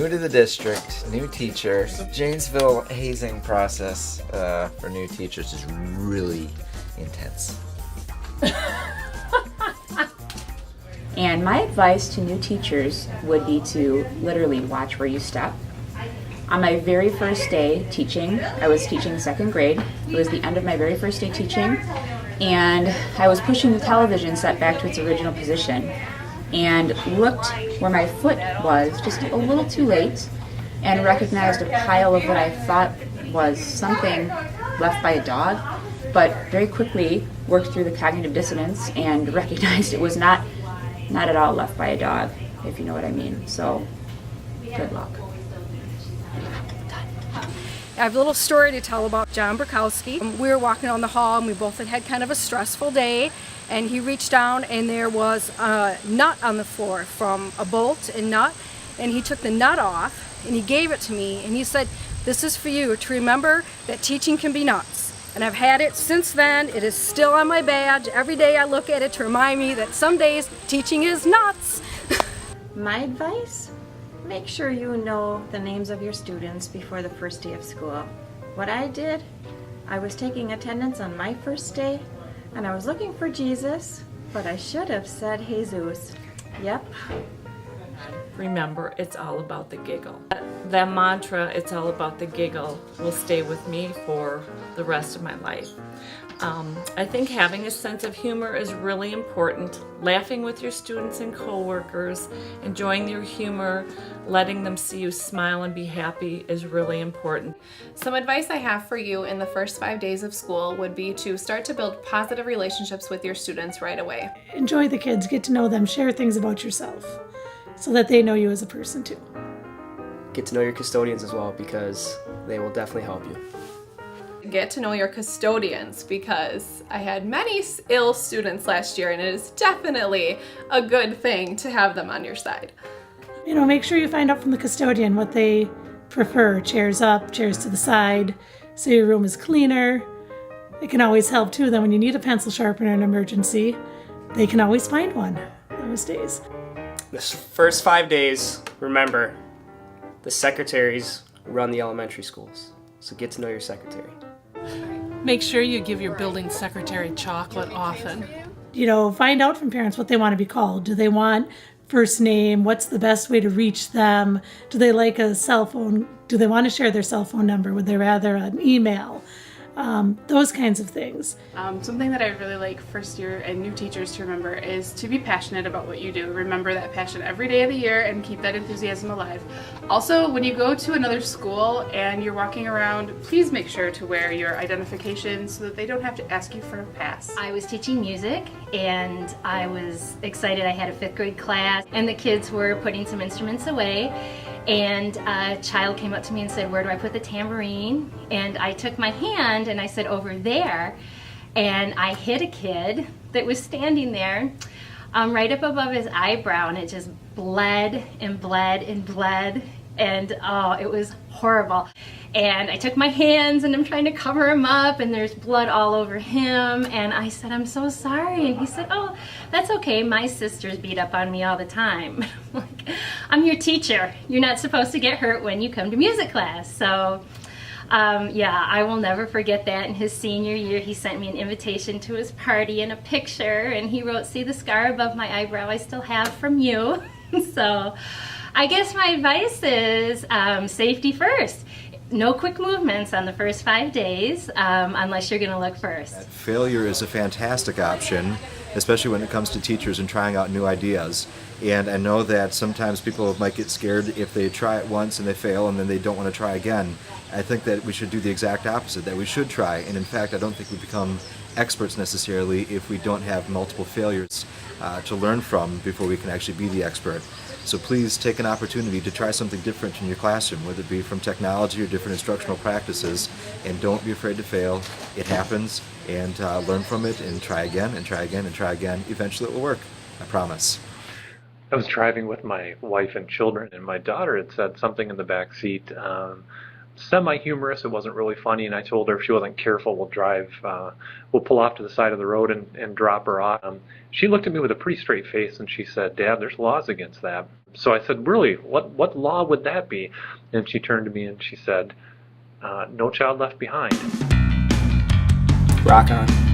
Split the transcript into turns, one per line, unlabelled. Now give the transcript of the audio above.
new to the district, new teacher. Janesville hazing process for new teachers is really intense.
And my advice to new teachers would be to literally watch where you step. On my very first day teaching, I was teaching second grade. It was the end of my very first day teaching, and I was pushing the television set back to its original position and looked where my foot was just a little too late and recognized a pile of what I thought was something left by a dog, but very quickly worked through the cognitive dissonance and recognized it was not at all left by a dog, if you know what I mean. So, good luck.
I have a little story to tell about John Burkowski. We were walking down the hall and we both had had kind of a stressful day, and he reached down and there was a nut on the floor from a bolt and nut, and he took the nut off and he gave it to me and he said, "This is for you to remember that teaching can be nuts." And I've had it since then. It is still on my badge. Every day I look at it to remind me that some days teaching is nuts.
My advice? Make sure you know the names of your students before the first day of school. What I did, I was taking attendance on my first day and I was looking for Jesus, but I should have said Jesus. Yep.
Remember, it's all about the giggle. That mantra, "it's all about the giggle," will stay with me for the rest of my life. I think having a sense of humor is really important. Laughing with your students and coworkers, enjoying their humor, letting them see you smile and be happy is really important.
Some advice I have for you in the first 5 days of school would be to start to build positive relationships with your students right away.
Enjoy the kids, get to know them, share things about yourself so that they know you as a person too.
Get to know your custodians as well, because they will definitely help you.
Get to know your custodians, because I had many ill students last year and it is definitely a good thing to have them on your side.
You know, make sure you find out from the custodian what they prefer. Chairs up, chairs to the side, so your room is cleaner. It can always help too, then when you need a pencil sharpener in an emergency, they can always find one those days.
The first 5 days, remember, the secretaries run the elementary schools, so get to know your secretary.
Make sure you give your building secretary chocolate often.
You know, find out from parents what they want to be called. Do they want first name? What's the best way to reach them? Do they like a cell phone? Do they want to share their cell phone number? Would they rather an email? Those kinds of things.
Something that I really like first year and new teachers to remember is to be passionate about what you do. Remember that passion every day of the year and keep that enthusiasm alive. Also, when you go to another school and you're walking around, please make sure to wear your identification so that they don't have to ask you for a pass.
I was teaching music and I was excited. I had a 5th grade class and the kids were putting some instruments away. And a child came up to me and said, "Where do I put the tambourine?" And I took my hand and I said, "Over there." And I hit a kid that was standing there right up above his eyebrow, and it just bled and bled and bled. And oh, it was horrible. And I took my hands and I'm trying to cover him up and there's blood all over him. And I said, "I'm so sorry." And he said, "Oh, that's okay. My sisters beat up on me all the time." Like, I'm your teacher. You're not supposed to get hurt when you come to music class. So yeah, I will never forget that. In his senior year, he sent me an invitation to his party and a picture, and he wrote, "See the scar above my eyebrow I still have from you." So I guess my advice is safety first. No quick movements on the first 5 days unless you're going to look first.
Failure is a fantastic option, especially when it comes to teachers and trying out new ideas. And I know that sometimes people might get scared if they try it once and they fail and then they don't want to try again. I think that we should do the exact opposite, that we should try. And in fact, I don't think we become experts necessarily if we don't have multiple failures to learn from before we can actually be the expert. So please take an opportunity to try something different in your classroom, whether it be from technology or different instructional practices, and don't be afraid to fail. It happens, and learn from it and try again and try again and try again. Eventually it will work, I promise.
I was driving with my wife and children, and my daughter had said something in the back seat semi-humorous. It wasn't really funny, and I told her if she wasn't careful, we'll pull off to the side of the road and drop her off. She looked at me with a pretty straight face and she said, "Dad, there's laws against that." So I said, "Really? What law would that be?" And she turned to me and she said, "No Child Left Behind."
Rock on.